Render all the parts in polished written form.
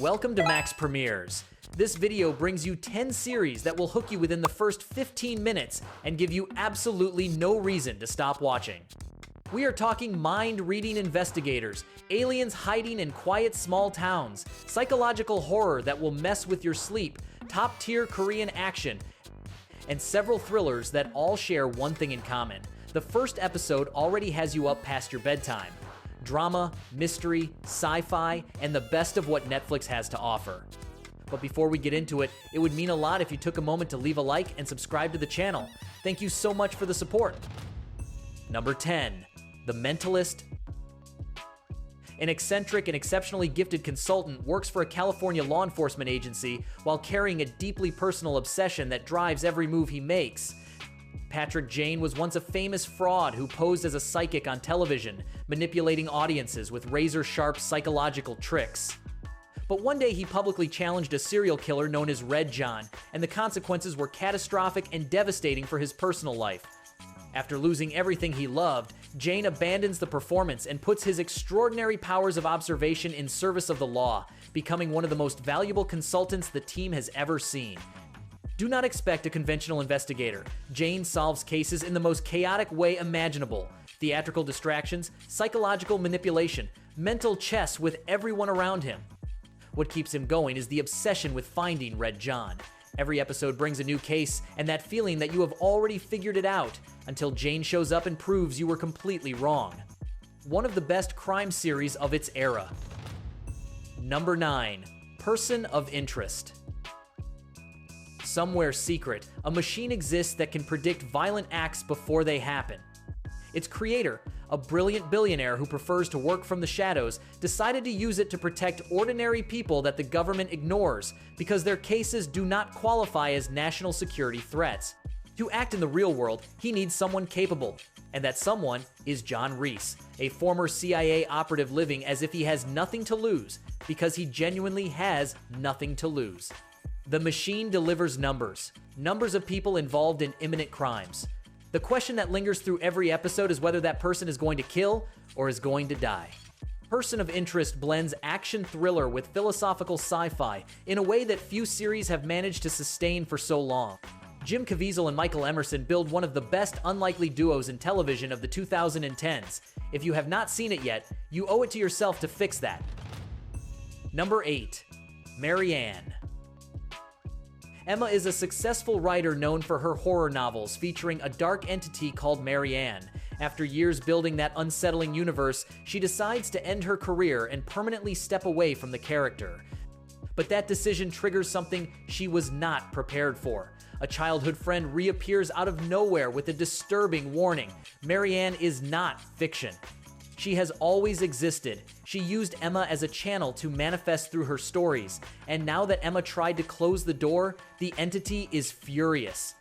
Welcome to Max Premieres. This video brings you 10 series that will hook you within the first 15 minutes and give you absolutely no reason to stop watching. We are talking mind-reading investigators, aliens hiding in quiet small towns, psychological horror that will mess with your sleep, top-tier Korean action, and several thrillers that all share one thing in common. The first episode already has you up past your bedtime. Drama, mystery, sci-fi, and the best of what Netflix has to offer. But before we get into it, it would mean a lot if you took a moment to leave a like and subscribe to the channel. Thank you so much for the support. Number 10. The Mentalist. An eccentric and exceptionally gifted consultant works for a California law enforcement agency while carrying a deeply personal obsession that drives every move he makes. Patrick Jane was once a famous fraud who posed as a psychic on television, manipulating audiences with razor-sharp psychological tricks. But one day he publicly challenged a serial killer known as Red John, and the consequences were catastrophic and devastating for his personal life. After losing everything he loved, Jane abandons the performance and puts his extraordinary powers of observation in service of the law, becoming one of the most valuable consultants the team has ever seen. Do not expect a conventional investigator. Jane solves cases in the most chaotic way imaginable. Theatrical distractions, psychological manipulation, mental chess with everyone around him. What keeps him going is the obsession with finding Red John. Every episode brings a new case and that feeling that you have already figured it out until Jane shows up and proves you were completely wrong. One of the best crime series of its era. Number 9. Person of Interest. Somewhere secret, a machine exists that can predict violent acts before they happen. Its creator, a brilliant billionaire who prefers to work from the shadows, decided to use it to protect ordinary people that the government ignores because their cases do not qualify as national security threats. To act in the real world, he needs someone capable, and that someone is John Reese, a former CIA operative living as if he has nothing to lose because he genuinely has nothing to lose. The machine delivers numbers of people involved in imminent crimes. The question that lingers through every episode is whether that person is going to kill or is going to die. Person of Interest blends action thriller with philosophical sci-fi in a way that few series have managed to sustain for so long. Jim Caviezel and Michael Emerson build one of the best unlikely duos in television of the 2010s. If you have not seen it yet, you owe it to yourself to fix that. Number 8. Marianne. Emma is a successful writer known for her horror novels featuring a dark entity called Marianne. After years building that unsettling universe, she decides to end her career and permanently step away from the character. But that decision triggers something she was not prepared for. A childhood friend reappears out of nowhere with a disturbing warning. Marianne is not fiction. She has always existed. She used Emma as a channel to manifest through her stories, and now that Emma tried to close the door, the entity is furious.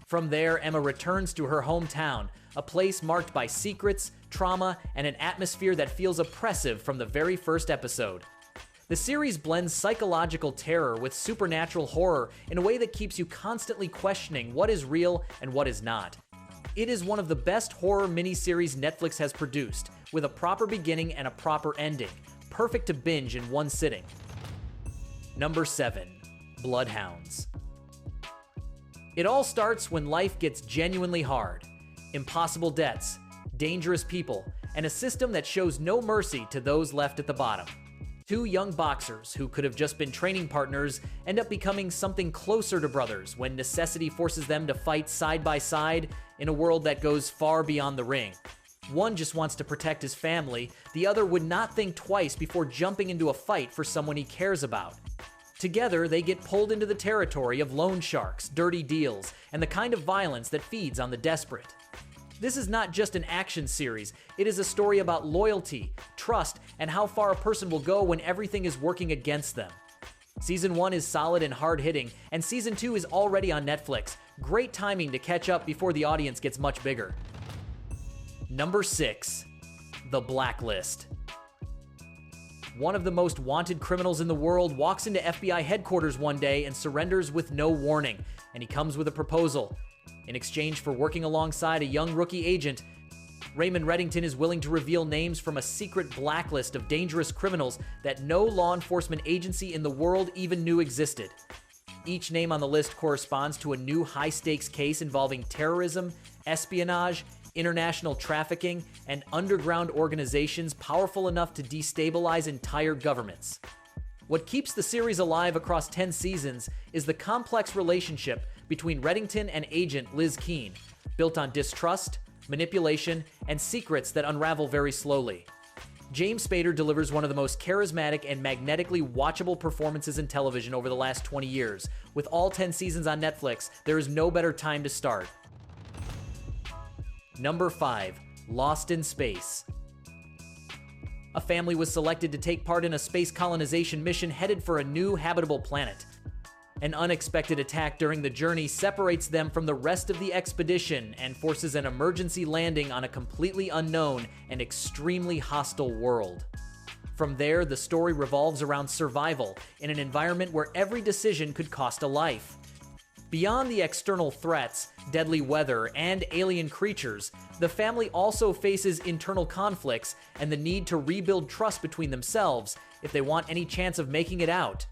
From there, Emma returns to her hometown, a place marked by secrets, trauma, and an atmosphere that feels oppressive from the very first episode. The series blends psychological terror with supernatural horror in a way that keeps you constantly questioning what is real and what is not. It is one of the best horror miniseries Netflix has produced, with a proper beginning and a proper ending, perfect to binge in one sitting. Number 7. Bloodhounds. It all starts when life gets genuinely hard. Impossible debts, dangerous people, and a system that shows no mercy to those left at the bottom. Two young boxers who could have just been training partners end up becoming something closer to brothers when necessity forces them to fight side by side in a world that goes far beyond the ring. One just wants to protect his family, the other would not think twice before jumping into a fight for someone he cares about. Together, they get pulled into the territory of loan sharks, dirty deals, and the kind of violence that feeds on the desperate. This is not just an action series, it is a story about loyalty, trust, and how far a person will go when everything is working against them. Season 1 is solid and hard-hitting, and Season 2 is already on Netflix. Great timing to catch up before the audience gets much bigger. Number 6. The Blacklist. One of the most wanted criminals in the world walks into FBI headquarters one day and surrenders with no warning, and he comes with a proposal. In exchange for working alongside a young rookie agent, Raymond Reddington is willing to reveal names from a secret blacklist of dangerous criminals that no law enforcement agency in the world even knew existed. Each name on the list corresponds to a new high-stakes case involving terrorism, espionage, international trafficking, and underground organizations powerful enough to destabilize entire governments. What keeps the series alive across 10 seasons is the complex relationship between Reddington and agent Liz Keene, built on distrust, manipulation, and secrets that unravel very slowly. James Spader delivers one of the most charismatic and magnetically watchable performances in television over the last 20 years. With all 10 seasons on Netflix, there is no better time to start. Number 5. Lost in Space. A family was selected to take part in a space colonization mission headed for a new habitable planet. An unexpected attack during the journey separates them from the rest of the expedition and forces an emergency landing on a completely unknown and extremely hostile world. From there, the story revolves around survival in an environment where every decision could cost a life. Beyond the external threats, deadly weather, and alien creatures, the family also faces internal conflicts and the need to rebuild trust between themselves if they want any chance of making it out.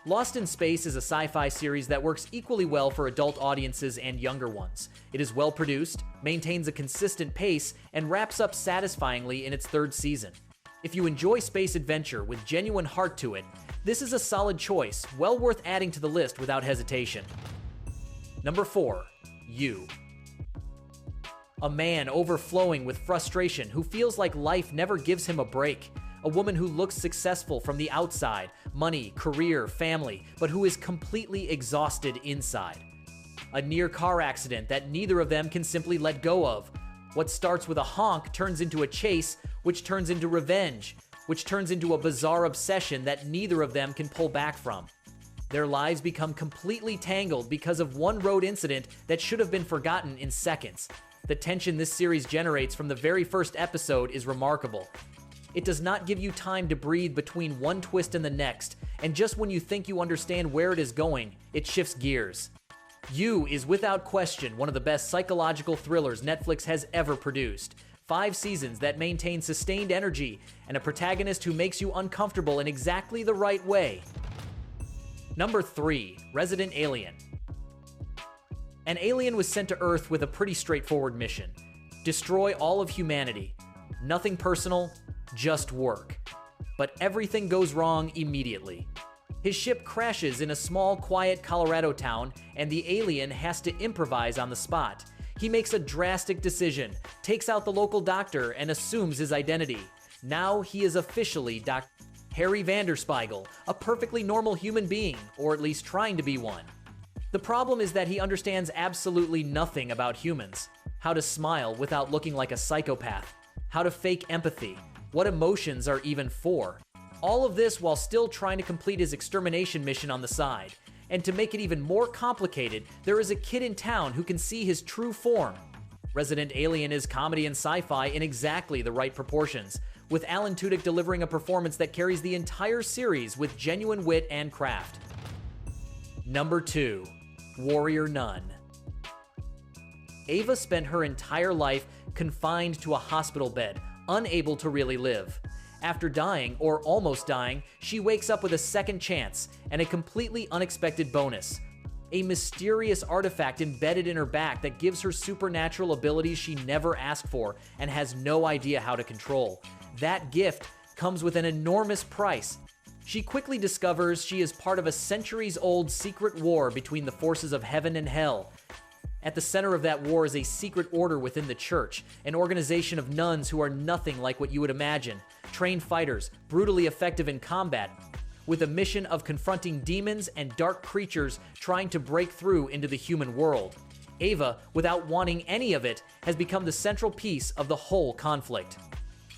Lost in Space is a sci-fi series that works equally well for adult audiences and younger ones. It is well produced, maintains a consistent pace, and wraps up satisfyingly in its 3rd season. If you enjoy space adventure with genuine heart to it, this is a solid choice, well worth adding to the list without hesitation. Number 4. You. A man overflowing with frustration who feels like life never gives him a break. A woman who looks successful from the outside, money, career, family, but who is completely exhausted inside. A near car accident that neither of them can simply let go of. What starts with a honk turns into a chase, which turns into revenge, which turns into a bizarre obsession that neither of them can pull back from. Their lives become completely tangled because of one road incident that should have been forgotten in seconds. The tension this series generates from the very first episode is remarkable. It does not give you time to breathe between one twist and the next, and just when you think you understand where it is going, it shifts gears. You is without question one of the best psychological thrillers Netflix has ever produced. 5 seasons that maintain sustained energy, and a protagonist who makes you uncomfortable in exactly the right way. Number 3. Resident Alien. An alien was sent to Earth with a pretty straightforward mission. Destroy all of humanity. Nothing personal, just work. But everything goes wrong immediately. His ship crashes in a small, quiet Colorado town, and the alien has to improvise on the spot. He makes a drastic decision, takes out the local doctor, and assumes his identity. Now he is officially Dr. Harry Vanderspiegel, a perfectly normal human being, or at least trying to be one. The problem is that he understands absolutely nothing about humans. How to smile without looking like a psychopath. How to fake empathy. What emotions are even for. All of this while still trying to complete his extermination mission on the side. And to make it even more complicated, there is a kid in town who can see his true form. Resident Alien is comedy and sci-fi in exactly the right proportions, with Alan Tudyk delivering a performance that carries the entire series with genuine wit and craft. Number 2. Warrior Nun. Ava spent her entire life confined to a hospital bed, unable to really live. After dying, or almost dying, she wakes up with a second chance and a completely unexpected bonus. A mysterious artifact embedded in her back that gives her supernatural abilities she never asked for and has no idea how to control. That gift comes with an enormous price. She quickly discovers she is part of a centuries-old secret war between the forces of heaven and hell. At the center of that war is a secret order within the church, an organization of nuns who are nothing like what you would imagine. Trained fighters, brutally effective in combat, with a mission of confronting demons and dark creatures trying to break through into the human world. Ava, without wanting any of it, has become the central piece of the whole conflict.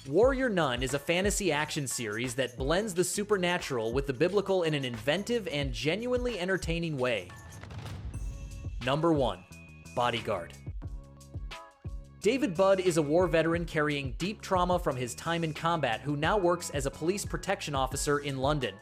Warrior Nun is a fantasy action series that blends the supernatural with the biblical in an inventive and genuinely entertaining way. Number 1. Bodyguard. David Budd is a war veteran carrying deep trauma from his time in combat who now works as a police protection officer in London.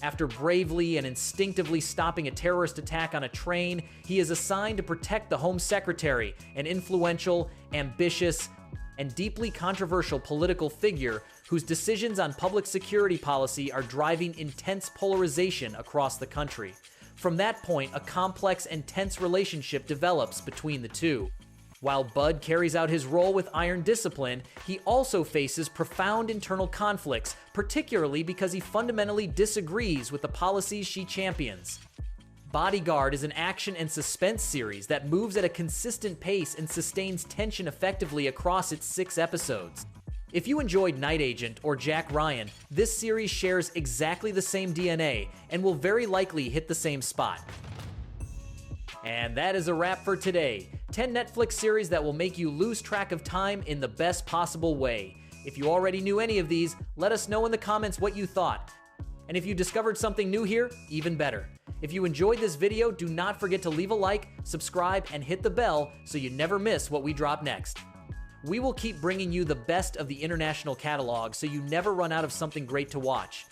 After bravely and instinctively stopping a terrorist attack on a train, he is assigned to protect the Home Secretary, an influential, ambitious, and deeply controversial political figure whose decisions on public security policy are driving intense polarization across the country. From that point, a complex and tense relationship develops between the two. While Bud carries out his role with iron discipline, he also faces profound internal conflicts, particularly because he fundamentally disagrees with the policies she champions. Bodyguard is an action and suspense series that moves at a consistent pace and sustains tension effectively across its 6 episodes. If you enjoyed Night Agent or Jack Ryan, this series shares exactly the same DNA and will very likely hit the same spot. And that is a wrap for today. 10 Netflix series that will make you lose track of time in the best possible way. If you already knew any of these, let us know in the comments what you thought. And if you discovered something new here, even better. If you enjoyed this video, do not forget to leave a like, subscribe, and hit the bell so you never miss what we drop next. We will keep bringing you the best of the international catalog so you never run out of something great to watch.